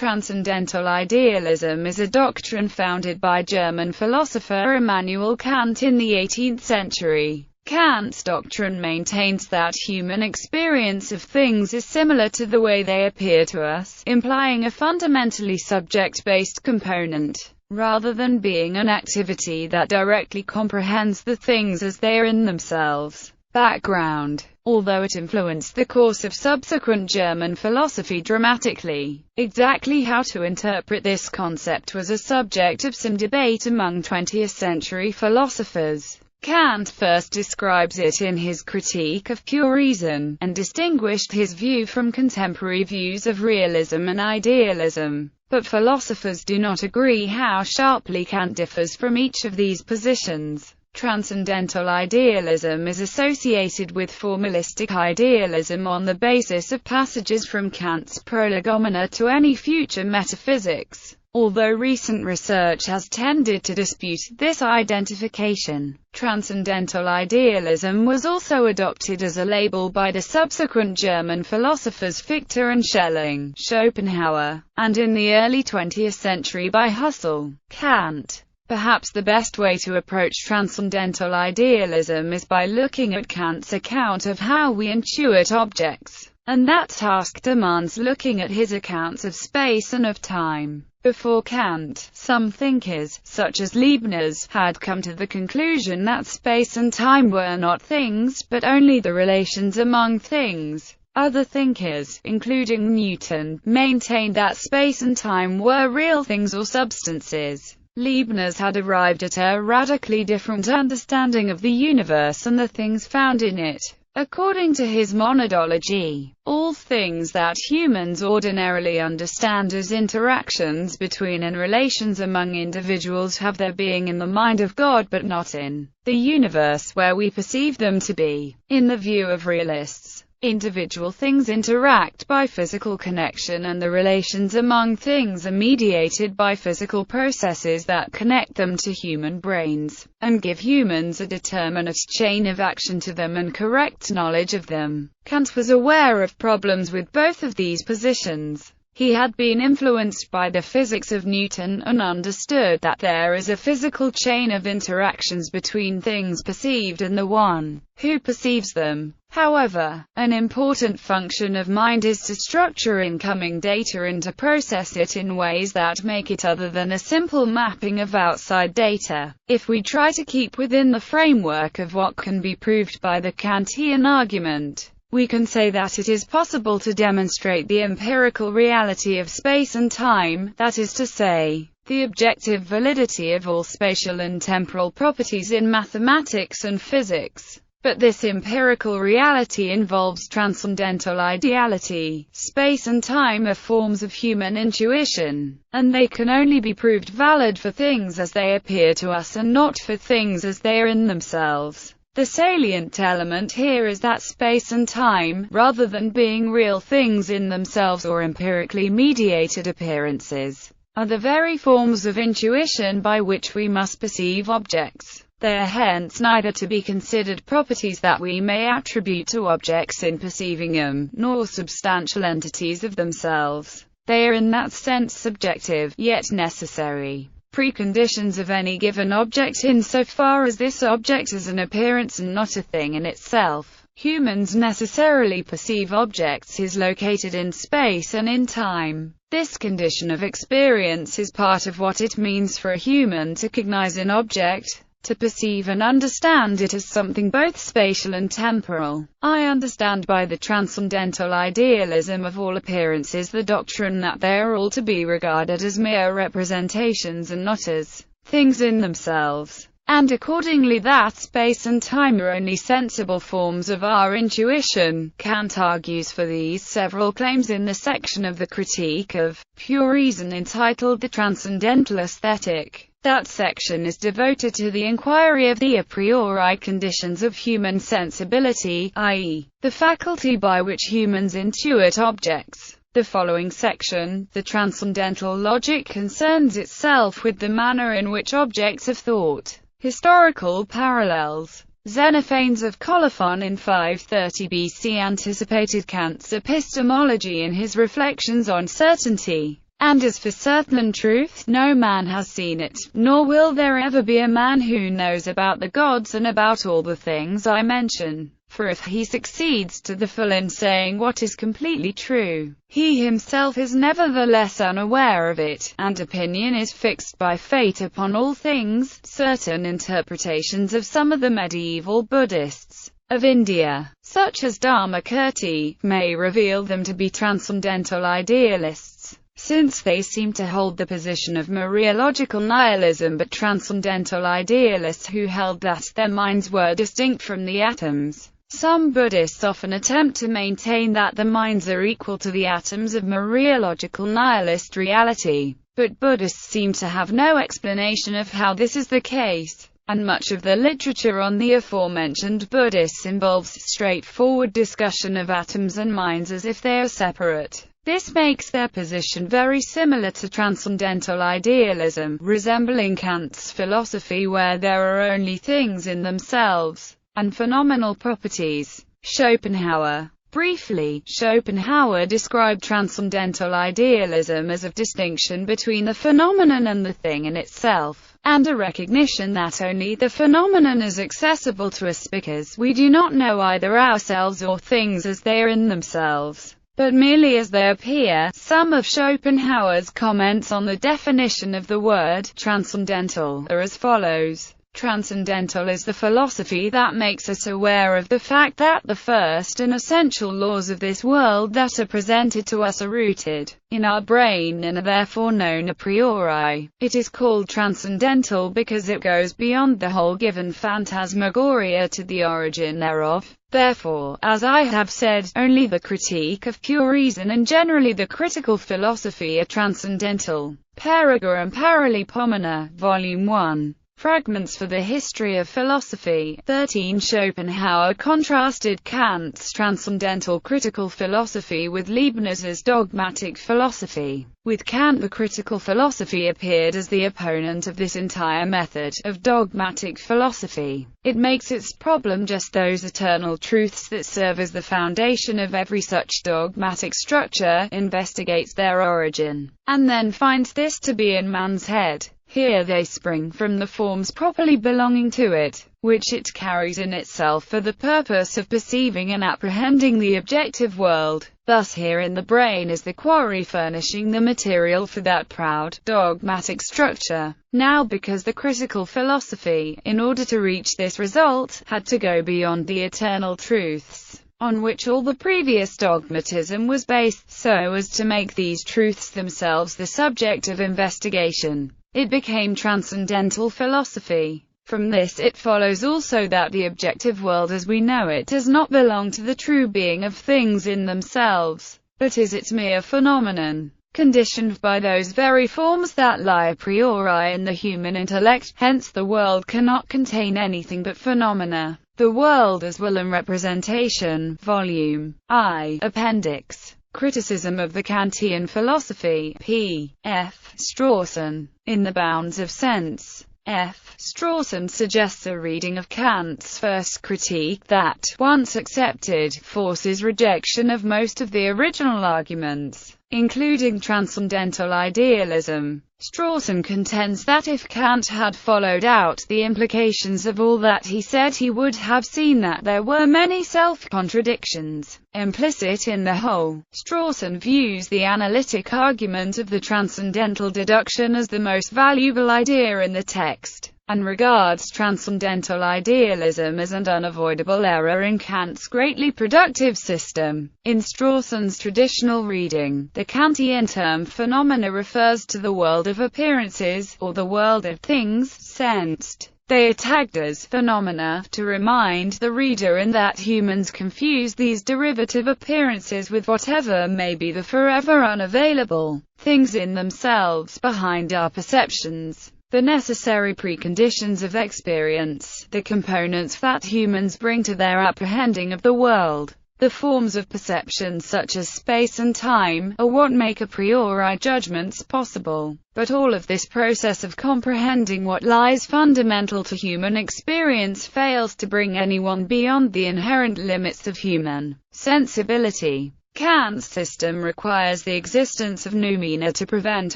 Transcendental idealism is a doctrine founded by German philosopher Immanuel Kant in the 18th century. Kant's doctrine maintains that human experience of things is similar to the way they appear to us, implying a fundamentally subject-based component, rather than being an activity that directly comprehends the things as they are in themselves. Background. Although it influenced the course of subsequent German philosophy dramatically, exactly how to interpret this concept was a subject of some debate among 20th-century philosophers. Kant first describes it in his Critique of Pure Reason, and distinguished his view from contemporary views of realism and idealism. But philosophers do not agree how sharply Kant differs from each of these positions. Transcendental idealism is associated with formalistic idealism on the basis of passages from Kant's Prolegomena to any future metaphysics. Although recent research has tended to dispute this identification, transcendental idealism was also adopted as a label by the subsequent German philosophers Fichte and Schelling, Schopenhauer, and in the early 20th century by Husserl. Kant. Perhaps the best way to approach transcendental idealism is by looking at Kant's account of how we intuit objects, and that task demands looking at his accounts of space and of time. Before Kant, some thinkers, such as Leibniz, had come to the conclusion that space and time were not things, but only the relations among things. Other thinkers, including Newton, maintained that space and time were real things or substances. Leibniz had arrived at a radically different understanding of the universe and the things found in it. According to his monadology, all things that humans ordinarily understand as interactions between and relations among individuals have their being in the mind of God but not in the universe where we perceive them to be. In the view of realists, individual things interact by physical connection, and the relations among things are mediated by physical processes that connect them to human brains, and give humans a determinate chain of action to them and correct knowledge of them. Kant was aware of problems with both of these positions. He had been influenced by the physics of Newton and understood that there is a physical chain of interactions between things perceived and the one who perceives them. However, an important function of mind is to structure incoming data and to process it in ways that make it other than a simple mapping of outside data. If we try to keep within the framework of what can be proved by the Kantian argument, we can say that it is possible to demonstrate the empirical reality of space and time, that is to say, the objective validity of all spatial and temporal properties in mathematics and physics. But this empirical reality involves transcendental ideality. Space and time are forms of human intuition, and they can only be proved valid for things as they appear to us and not for things as they are in themselves. The salient element here is that space and time, rather than being real things in themselves or empirically mediated appearances, are the very forms of intuition by which we must perceive objects. They are hence neither to be considered properties that we may attribute to objects in perceiving them, nor substantial entities of themselves. They are in that sense subjective, yet necessary preconditions of any given object insofar as this object is an appearance and not a thing in itself. Humans necessarily perceive objects is located in space and in time. This condition of experience is part of what it means for a human to cognize an object, to perceive and understand it as something both spatial and temporal. I understand by the transcendental idealism of all appearances the doctrine that they are all to be regarded as mere representations and not as things in themselves, and accordingly that space and time are only sensible forms of our intuition. Kant argues for these several claims in the section of the Critique of Pure Reason entitled The Transcendental Aesthetic. That section is devoted to the inquiry of the a priori conditions of human sensibility, i.e., the faculty by which humans intuit objects. The following section, the transcendental logic, concerns itself with the manner in which objects of thought. Historical parallels. Xenophanes of Colophon in 530 BC anticipated Kant's epistemology in his reflections on certainty And as for certain truth, no man has seen it, nor will there ever be a man who knows about the gods and about all the things I mention. For if he succeeds to the full in saying what is completely true, he himself is nevertheless unaware of it, and opinion is fixed by fate upon all things. Certain interpretations of some of the medieval Buddhists of India, such as Dharmakirti, may reveal them to be transcendental idealists, since they seem to hold the position of Mariological nihilism, but transcendental idealists who held that their minds were distinct from the atoms. Some Buddhists often attempt to maintain that the minds are equal to the atoms of Mariological nihilist reality, but Buddhists seem to have no explanation of how this is the case, and much of the literature on the aforementioned Buddhists involves straightforward discussion of atoms and minds as if they are separate. This makes their position very similar to transcendental idealism, resembling Kant's philosophy where there are only things in themselves and phenomenal properties. Schopenhauer. Briefly, Schopenhauer described transcendental idealism as a distinction between the phenomenon and the thing in itself, and a recognition that only the phenomenon is accessible to us because we do not know either ourselves or things as they are in themselves, but merely as they appear. Some of Schopenhauer's comments on the definition of the word transcendental are as follows. Transcendental is the philosophy that makes us aware of the fact that the first and essential laws of this world that are presented to us are rooted in our brain and are therefore known a priori. It is called transcendental because it goes beyond the whole given phantasmagoria to the origin thereof. Therefore, as I have said, only the critique of pure reason and generally the critical philosophy are transcendental. Perega and Paralipomena, Volume 1. Fragments for the History of Philosophy. 13. Schopenhauer contrasted Kant's transcendental critical philosophy with Leibniz's dogmatic philosophy. With Kant, the critical philosophy appeared as the opponent of this entire method of dogmatic philosophy. It makes its problem just those eternal truths that serve as the foundation of every such dogmatic structure, investigates their origin, and then finds this to be in man's head. Here they spring from the forms properly belonging to it, which it carries in itself for the purpose of perceiving and apprehending the objective world. Thus here in the brain is the quarry furnishing the material for that proud, dogmatic structure. Now because the critical philosophy, in order to reach this result, had to go beyond the eternal truths on which all the previous dogmatism was based, so as to make these truths themselves the subject of investigation, it became transcendental philosophy. From this it follows also that the objective world as we know it does not belong to the true being of things in themselves, but is its mere phenomenon, conditioned by those very forms that lie a priori in the human intellect. Hence the world cannot contain anything but phenomena. The World as Will and Representation, Volume I, Appendix. Criticism of the Kantian Philosophy, p. F. Strawson. In the Bounds of Sense, F. Strawson suggests a reading of Kant's first critique that, once accepted, forces rejection of most of the original arguments, including transcendental idealism. Strawson contends that if Kant had followed out the implications of all that he said, he would have seen that there were many self-contradictions implicit in the whole. Strawson views the analytic argument of the transcendental deduction as the most valuable idea in the text, and regards transcendental idealism as an unavoidable error in Kant's greatly productive system. In Strawson's traditional reading, the Kantian term phenomena refers to the world of appearances, or the world of things sensed. They are tagged as phenomena, to remind the reader in that humans confuse these derivative appearances with whatever may be the forever unavailable things in themselves behind our perceptions, the necessary preconditions of experience, the components that humans bring to their apprehending of the world. The forms of perception such as space and time are what make a priori judgments possible. But all of this process of comprehending what lies fundamental to human experience fails to bring anyone beyond the inherent limits of human sensibility. Kant's system requires the existence of noumena to prevent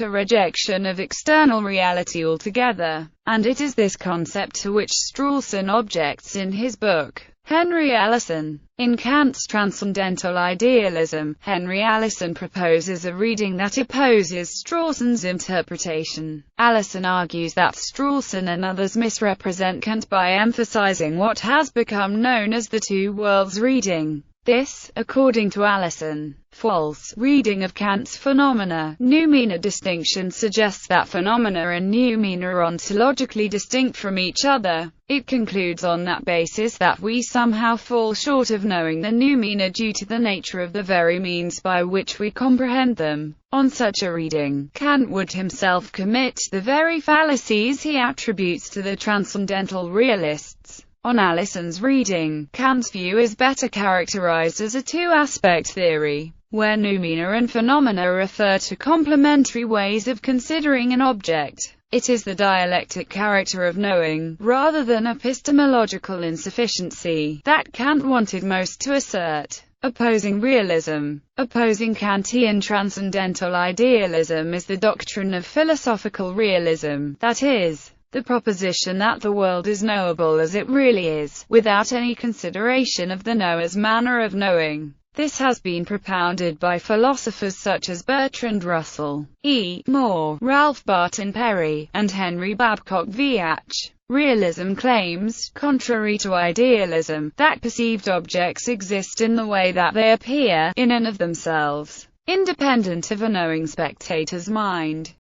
a rejection of external reality altogether, and it is this concept to which Strawson objects in his book, Henry Allison. In Kant's Transcendental Idealism, Henry Allison proposes a reading that opposes Strawson's interpretation. Allison argues that Strawson and others misrepresent Kant by emphasizing what has become known as the two worlds reading. This, according to Allison, false reading of Kant's phenomena-noumena distinction suggests that phenomena and noumena are ontologically distinct from each other. It concludes on that basis that we somehow fall short of knowing the noumena due to the nature of the very means by which we comprehend them. On such a reading, Kant would himself commit the very fallacies he attributes to the transcendental realists. On Allison's reading, Kant's view is better characterized as a two-aspect theory, where noumena and phenomena refer to complementary ways of considering an object. It is the dialectic character of knowing, rather than epistemological insufficiency, that Kant wanted most to assert. Opposing realism. Opposing Kantian transcendental idealism is the doctrine of philosophical realism, that is, the proposition that the world is knowable as it really is, without any consideration of the knower's manner of knowing. This has been propounded by philosophers such as Bertrand Russell, E. Moore, Ralph Barton Perry, and Henry Babcock Viach. Realism claims, contrary to idealism, that perceived objects exist in the way that they appear, in and of themselves, independent of a knowing spectator's mind.